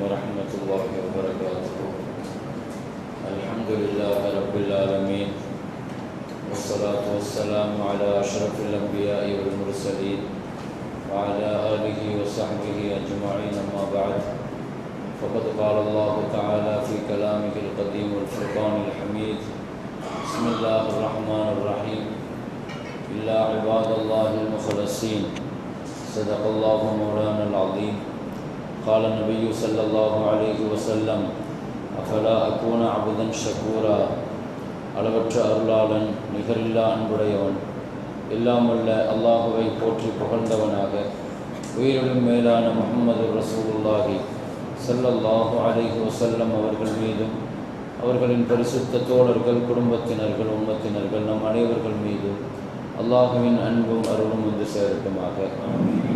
ورحمة الله وبركاته. الحمد لله رب العالمين، والصلاة والسلام على أشرف الأنبياء والمرسلين وعلى آله وصحبه أجمعين، أما بعد. فقد قال الله تعالى في كلامه القديم والفرقان الحميد: بسم الله الرحمن الرحيم، إلا عباد الله المخلصين. صدق الله مولانا العظيم. قال النبي صلى الله عليه وسلم: أفلا أكون عبدا شكورا. அளவற்ற அருளாளன், நிகரில்லா அன்புடையவன், எல்லாம் வல்ல அல்லாஹுவை போற்றி புகழ்ந்தவனாக, உயிரிலும் மேலான முஹம்மது ரசூலுல்லாஹி ஸல்லல்லாஹு அலைஹி வஸல்லம் அவர்கள் மீதும், அவர்களின் பரிசுத்த தோழர்கள், குடும்பத்தினர்கள், உம்மத்தினர்கள், நம் அனைவர்கள் மீதும் அல்லாஹுவின் அன்பும் அருளும் வந்து சேரட்டுமாக.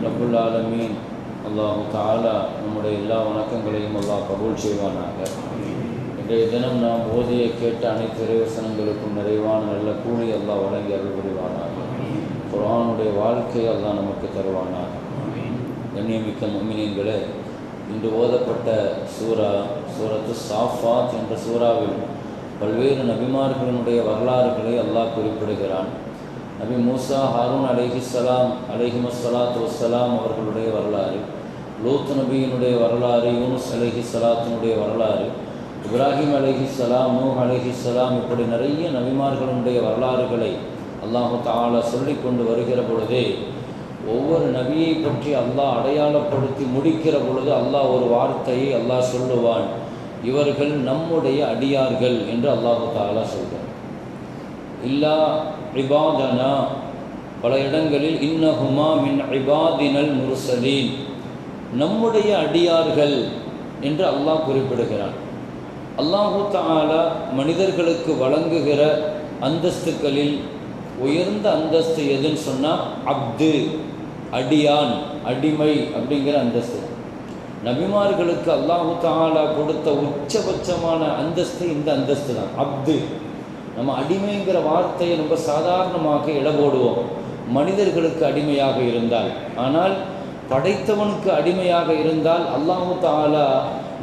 ரப்புல் ஆலமீன் அல்லாஹு தஆலா நம்முடைய எல்லா வணக்கங்களையும் அல்லாஹ் கபூல் செய்வானாக. இன்றைய தினம் நாம் ஓதிய கேட்ட அனைத்து இறைவசனங்களுக்கும் நிறைவான நல்ல கூலி அல்லாஹ் வழங்கி அருள் புரிவானாக. குர்ஆனுடைய வாழ்க்கையை அல்லாஹ் நமக்கு தருவானாக. கண்ணியமிக்க முஃமினீன்களே, இன்று ஓதப்பட்ட சூரத்து சாஃபாத் என்ற சூறாவில் பல்வேறு நபிமார்களினுடைய வரலாறுகளை அல்லாஹ் குறிப்பிடுகிறான். நபி மூசா, ஹாரூன் அலைஹிஸ்ஸலாம் அலைஹிமஸ்ஸலாத்து வஸ்ஸலாம் அவர்களுடைய வரலாறு, லூத் நபியினுடைய வரலாறு, யூனுஸ் அலைஹிஸ்ஸலாத்தினுடைய வரலாறு, இப்ராஹிம் அலைஹிஸ்ஸலாம், நூஹ் அலைஹிஸ்ஸலாம், இப்படி நிறைய நபிமார்களுடைய வரலாறுகளை அல்லாஹு தஆலா சொல்லிக் கொண்டு வருகிற பொழுதே, ஒவ்வொரு நபியை பற்றி அல்லாஹ் அடையாளப்படுத்தி முடிக்கிற பொழுது அல்லாஹ் ஒரு வார்த்தையை அல்லாஹ் சொல்லுவான்: இவர்கள் நம்முடைய அடியார்கள் என்று அல்லாஹு தஆலா சொல்கிறார். இல்லா இபாதனா, பல இடங்களில் இன்னஹுமா மின் இபாதினல் முர்சலீன், நம்முடைய அடியார்கள் என்று அல்லாஹ் குறிப்பிடுகிறான். அல்லாஹு தஆலா மனிதர்களுக்கு வழங்குகிற அந்தஸ்துக்களில் உயர்ந்த அந்தஸ்து எதுன்னு சொன்னால் அப்து, அடியான், அடிமை அப்படிங்கிற அந்தஸ்து. நபிமார்களுக்கு அல்லாஹு தஆலா கொடுத்த உச்சபட்சமான அந்தஸ்து இந்த அந்தஸ்து தான், அப்து. நம்ம அடிமைங்கிற வார்த்தையை ரொம்ப சாதாரணமாக இடபோடுவோம் மனிதர்களுக்கு அடிமையாக இருந்தால். ஆனால் படைத்தவனுக்கு அடிமையாக இருந்தால் அல்லாஹு தஆலா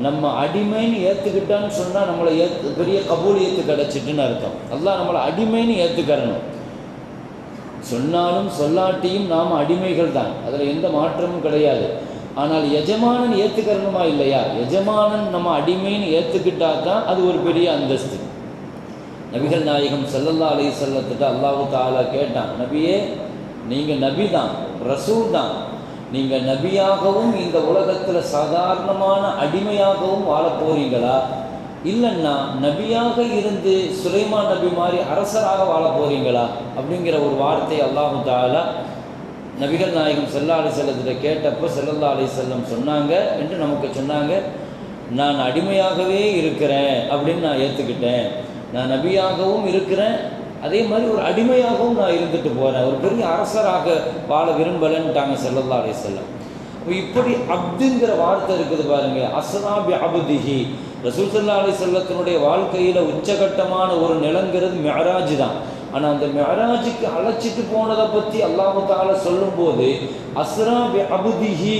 நம்ம அடிமைன்னு ஏற்றுக்கிட்டான்னு சொன்னால் நம்மளை பெரிய கபூலியத்து கிடச்சிட்டுன்னு அர்த்தம். அல்லாஹ் நம்மளை அடிமைன்னு ஏற்றுக்கறணும். சொன்னாலும் சொல்லாட்டியும் நாம் அடிமைகள் தான், அதில் எந்த மாற்றமும் கிடையாது. ஆனால் எஜமானன் ஏற்றுக்கறணுமா இல்லையா? எஜமானன் நம்ம அடிமைன்னு ஏற்றுக்கிட்டா தான் அது ஒரு பெரிய அந்தஸ்து. நபிகள் நாயகம் ஸல்லல்லாஹு அலைஹி வஸல்லத்திட்ட அல்லாஹு தஆலா கேட்டான்: நபியே, நீங்கள் நபி தான், ரசூல் தான், நீங்கள் நபியாகவும் இந்த உலகத்தில் சாதாரணமான அடிமையாகவும் வாழப் போகிறீங்களா, இல்லைன்னா நபியாக இருந்து சுலைமான் நபி மாதிரி அரசராக வாழ போகிறீங்களா அப்படிங்கிற ஒரு வார்த்தை அல்லாஹு தஆலா நபிகள் நாயகம் ஸல்லல்லாஹு அலைஹி வஸல்லத்திட்ட கேட்டப்போ ஸல்லல்லாஹு அலைஹி வஸல்லம் சொன்னாங்க என்று நமக்கு சொன்னாங்க: நான் அடிமையாகவே இருக்கிறேன் அப்படின்னு நான் ஏற்றுக்கிட்டேன். நான் நபியாகவும் இருக்கிறேன், அதே மாதிரி ஒரு அடிமையாகவும் நான் இருந்துட்டு போகிறேன், ஒரு பெரிய அரசராக வாழ விரும்பலைன்ட்டாங்க ஸல்லல்லாஹு அலைஹி வஸல்லம். இப்படி அப்துங்கிற வார்த்தை இருக்குது பாருங்க, அஸ்ரா பி அப்திஹி. ரசூல் ஸல்லல்லாஹு அலைஹி வஸல்லத்தினுடைய வாழ்க்கையில் உச்சகட்டமான ஒரு நிலங்கிறது மிஅராஜ் தான். ஆனால் அந்த மிஅராஜுக்கு அழைச்சிட்டு போனதை பற்றி அல்லாஹு தஆலா சொல்லும்போது அஸ்ரா பி அப்திஹி,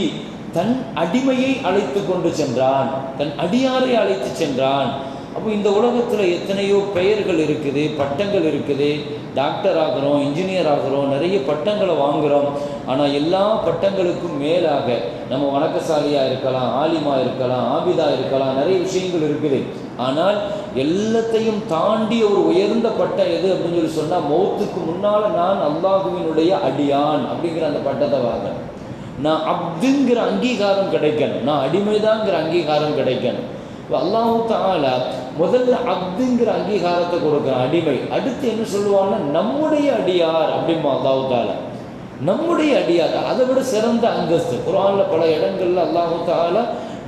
தன் அடிமையை அழைத்து கொண்டு சென்றான், தன் அடியாரை அழைத்து சென்றான். அப்போ இந்த உலகத்தில் எத்தனையோ பெயர்கள் இருக்குது, பட்டங்கள் இருக்குது. டாக்டர் ஆகிறோம், இன்ஜினியர் ஆகிறோம், நிறைய பட்டங்களை வாங்குகிறோம். ஆனால் எல்லா பட்டங்களுக்கும் மேலாக நம்ம வணக்கசாலியாக இருக்கலாம், ஆலிமாக இருக்கலாம், ஆபிதா இருக்கலாம், நிறைய விஷயங்கள் இருக்குது. ஆனால் எல்லாத்தையும் தாண்டி ஒரு உயர்ந்த பட்டம் எது அப்படின்னு சொல்லி சொன்னால், மௌத்துக்கு முன்னால் நான் அல்லாஹுவினுடைய அடியான் அப்படிங்கிற அந்த பட்டத்தை வாங்கணும். நான் அப்துங்கிற அங்கீகாரம் கிடைக்கணும், நான் அடிமைதாங்கிற அங்கீகாரம் கிடைக்கணும். இப்போ அல்லாஹு தஆலா முதல்ல அப்துங்கிற அங்கீகாரத்தை கொடுக்குறான், அடிமை. அடுத்து என்ன சொல்லுவான்னா நம்முடைய அடியார் அப்படிமா அல்லாஹு தஆலா, நம்முடைய அடியார். அதை விட சிறந்த அந்தஸ்து குர்ஆனில் பல இடங்களில் அல்லாஹு தஆலா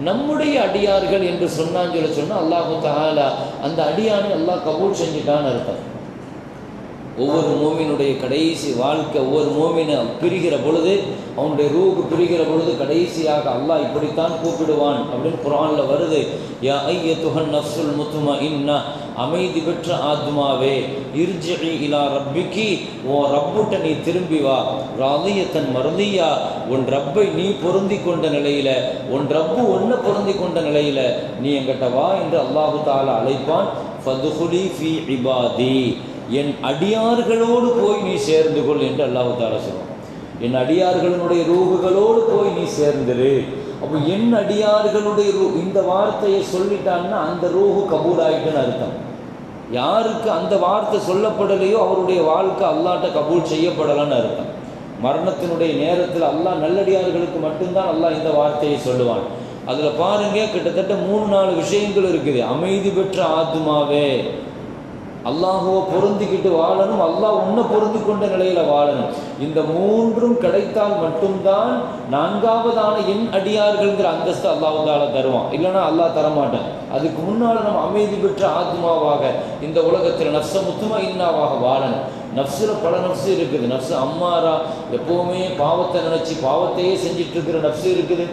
நம்முடைய அடியார்கள் என்று சொன்னான்னு சொன்னால் அல்லாஹு தஆலா அந்த அடியானை அல்லாஹ் கபூல் செஞ்சுட்டான்னு அர்த்தம். ஒவ்வொரு மோமினுடைய கடைசி வாழ்க்கை, ஒவ்வொரு மோமினை பிரிகிற பொழுது, அவனுடைய ரூஹ் பிரிகிற பொழுது கடைசியாக அல்லாஹ் இப்படித்தான் கூப்பிடுவான் அப்படின்னு குர்ஆனில் வருது. யா அய்யத்துஹன் நஃப்ஸுல் முத்மஇன்னா, அமைதி பெற்ற ஆத்மாவே, இர்ஜிஇ இலா ரப்பிக்கி, உன் ரப்புட்ட நீ திரும்பி வா, ராதியத்தன் மர்தியா, உன் ரப்பை நீ பொருந்தி கொண்ட நிலையில, உன் ரப்பு ஒன்றை பொருந்தி கொண்ட நிலையில நீ எங்கிட்ட வா என்று அல்லாஹு தஆலா அழைப்பான். ஃபதுகுலி ஃபீ இபாதி, என் அடியார்களோடு போய் நீ சேர்ந்து கொள் என்று அல்லாஹு தஆலா சொல்லுவான். என் அடியார்களுடைய ரூஹுகளோடு போய் நீ சேர்ந்துரு. அப்போ என் அடியார்களுடைய இந்த வார்த்தையை சொல்லிட்டான்னா அந்த ரூஹு கபூல் ஆகிட்டுன்னு அர்த்தம். யாருக்கு அந்த வார்த்தை சொல்லப்படலையோ அவருடைய வாழ்க்கை அல்லாஹ்ட்ட கபூல் செய்யப்படலான்னு அர்த்தம். மரணத்தினுடைய நேரத்தில் அல்லாஹ் நல்லடியார்களுக்கு மட்டும்தான் அல்லாஹ் இந்த வார்த்தையை சொல்லுவான். அதில் பாருங்க, கிட்டத்தட்ட 3-4 விஷயங்கள் இருக்குது. அமைதி பெற்ற ஆத்மாவே, அல்லாஹுவை பொருந்திக்கிட்டு வாழணும், அல்லாஹ் உன்னை பொருந்தி கொண்ட நிலையில் வாழணும். இந்த 3ம் கிடைத்தால் மட்டும்தான் 4வதான என் அடியார்கள்ங்கிற அந்தஸ்து அல்லாஹ் தால தருவான். இல்லைன்னா அல்லாஹ் தரமாட்டான். அதுக்கு முன்னால் நம்ம அமைதி பெற்ற ஆத்மாவாக இந்த உலகத்தில் நஃப்ஸ முத்மஇன்னாவாக வாழணும். நஃப்ஸில் பல நஃப்ஸு இருக்குது. நஃப்ஸு அம்மாரா, எப்போவுமே பாவத்தை நினச்சி பாவத்தையே செஞ்சிட்டு இருக்கிற நஃப்ஸு இருக்குது.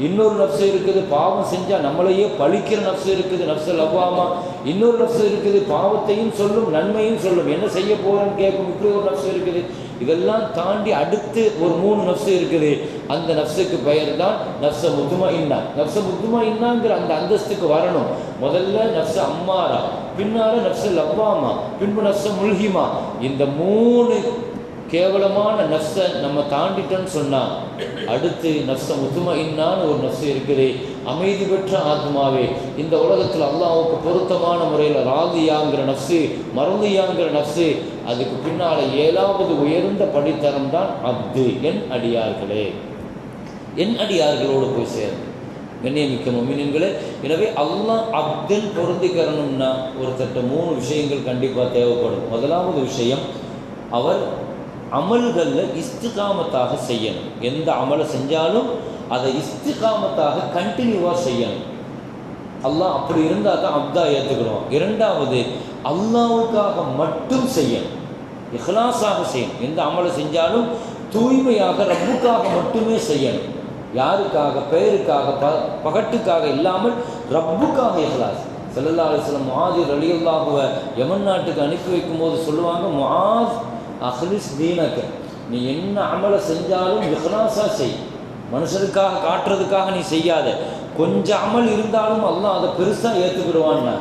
இன்னொரு நஃப்ஸு இருக்குது, பாவம் செஞ்சால் நம்மளையே பழிக்கிற நஃப்ஸு இருக்குது, நஃப்ஸு லவ்வாமா. இன்னொரு நஃப்ஸு இருக்குது, பாவத்தையும் சொல்லும் நன்மையும் சொல்லும், என்ன செய்ய போகிறேன்னு கேட்கும், இப்படி ஒரு நஃப்ஸு இருக்குது. இதெல்லாம் தாண்டி அடுத்து ஒரு 3 நஃப்ஸு இருக்குது. அந்த நஃப்ஸுக்கு பெயர் தான் நஃப்ஸ முத்மஇன்னா. நஃப்ஸ முத்மஇன்னாங்கிற அந்த அந்தஸ்துக்கு வரணும். முதல்ல நஃப்ஸ அம்மாரா, பின்னால் நஃப்ஸ லவ்வாமா, பின்பு நஃப்ஸ முல்ஹிமா. இந்த 3 கேவலமான நஃப்ஸை நம்ம தாண்டிட்டோன்னு சொன்னால் அடுத்து நஃப்ஸ முத்மஇன்னான்னு ஒரு நஃப்ஸு இருக்குது. அமைதி பெற்ற ஆத்மாவே, இந்த உலகத்தில் அல்லாஹ்வுக்கு பொருத்தமான முறையில் ராதியாங்கிற நஃப்ஸு, மர்தியாங்கிற நஃப்ஸு. அதுக்கு பின்னால் 7வது உயர்ந்த படித்தரம் தான் அப்து, என் அடியார்களே. என் அடியார்களோடு போய் சேரும் கண்ணியமிக்க முஃமினீன்களே. எனவே அல்லாஹ் அப்துன்னு பொருந்திக்கிறணும்னா ஒருத்தட்ட 3 விஷயங்கள் கண்டிப்பாக தேவைப்படும். முதலாவது விஷயம், அவர் அமல்களில் இஸ்திகாமத்தாக செய்யணும். எந்த அமலை செஞ்சாலும் அதை இஸ்திகாமத்தாக கண்டினியூவாக செய்யணும். அல்லாஹ் அப்படி இருந்தால் தான் அப்தா ஏற்றுக்கணும். 2வது, அல்லாஹ்வுக்காக மட்டும் செய்யணும், இஹ்லாஸாக செய்யணும். எந்த அமலை செஞ்சாலும் தூய்மையாக ரப்புக்காக மட்டுமே செய்யணும். யாருக்காக, பெயருக்காக, பகட்டுக்காக இல்லாமல் ரப்புக்காக இஹ்லாஸ். ஸல்லல்லாஹு அலைஹி வஸல்லம் முஆஸ் ரலியல்லாஹு யமன் நாட்டுக்கு அனுப்பி வைக்கும் போது சொல்லுவாங்க, முஆஸ் அஹ்லிஸ் தீனக, நீ என்ன அமலை செஞ்சாலும் இஹ்லாஸாக செய், மனுஷருக்காக காட்டுறதுக்காக நீ செய்யாத. கொஞ்சம் அமல் இருந்தாலும் அல்லாஹ் அதை பெருசாக ஏற்றுக்கிடுவான்னா.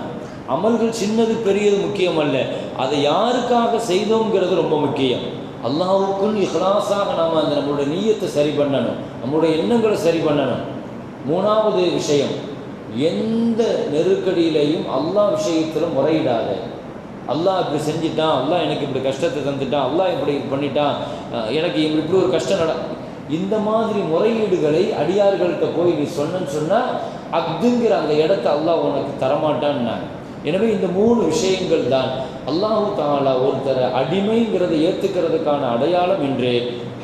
அமல்கள் சின்னது பெரியது முக்கியம் அல்ல, அதை யாருக்காக செய்தோங்கிறது ரொம்ப முக்கியம். அல்லாஹ்வுக்குள் இஹ்லாஸாக நாம் அந்த நம்மளுடைய நீயத்தை சரி பண்ணணும், நம்மளுடைய எண்ணங்களை சரி பண்ணணும். 3வது விஷயம், எந்த நெருக்கடியிலையும் அல்லாஹ் விஷயத்தில் முறையிடாத. அல்லாஹ் இப்படி செஞ்சிட்டான், அல்லாஹ் எனக்கு இப்படி கஷ்டத்தை தந்துட்டான், அல்லாஹ் இப்படி பண்ணிட்டான், எனக்கு இப்படி ஒரு கஷ்டம் இந்த மாதிரி முறையீடுகளை அடியார்கள்ட்ட போய் நீ சொன்னால் அப்துங்கிற அந்த இடத்த அல்லாஹ் உனக்கு தரமாட்டான்னு. எனவே இந்த 3 விஷயங்கள் தான் அல்லாஹு தஆலா ஒருத்தரை அடிமைங்கிறதை ஏற்றுக்கிறதுக்கான அடையாளம் என்று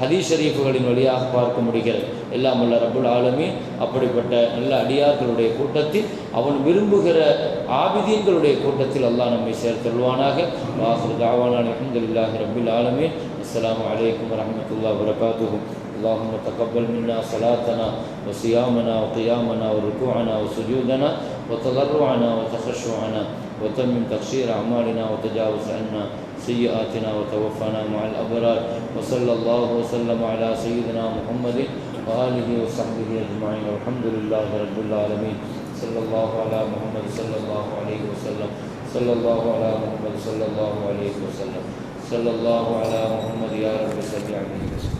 ஹதீஸ் ஷரீஃப்களின் வழியாக பார்க்க முடிகிறது. எல்லாம் வல்ல ரப்புல் ஆலமீன் அப்படிப்பட்ட நல்ல அடியார்களுடைய கூட்டத்தில், அவன் விரும்புகிற ஆபிதீன்களுடைய கூட்டத்தில் அல்லாஹ் நம்மை சேர்த்தருள்வானாக. வாஹிரு தஅவானா அல்ஹம்துலில்லாஹி ரப்பில் ஆலமீன். அஸ்ஸலாமு அலைக்கும் வரஹ்மத்துல்லாஹி வபரகாத்துஹு. اللهم تقبل منا صلاتنا وصيامنا وقيامنا وركوعنا وسجودنا وتضرعنا وتخشعنا، وتمم تقصير أعمالنا وتجاوز عنا سيئاتنا وتوفنا مع الأبرار. وصلى الله وسلم على سيدنا محمد وآله وصحبه أجمعين، والحمد لله رب العالمين. صلى الله على محمد صلى الله عليه وسلم. صلى الله على محمد صلى الله عليه وسلم. صلى الله على محمد. يا رب صل عليه وسلم.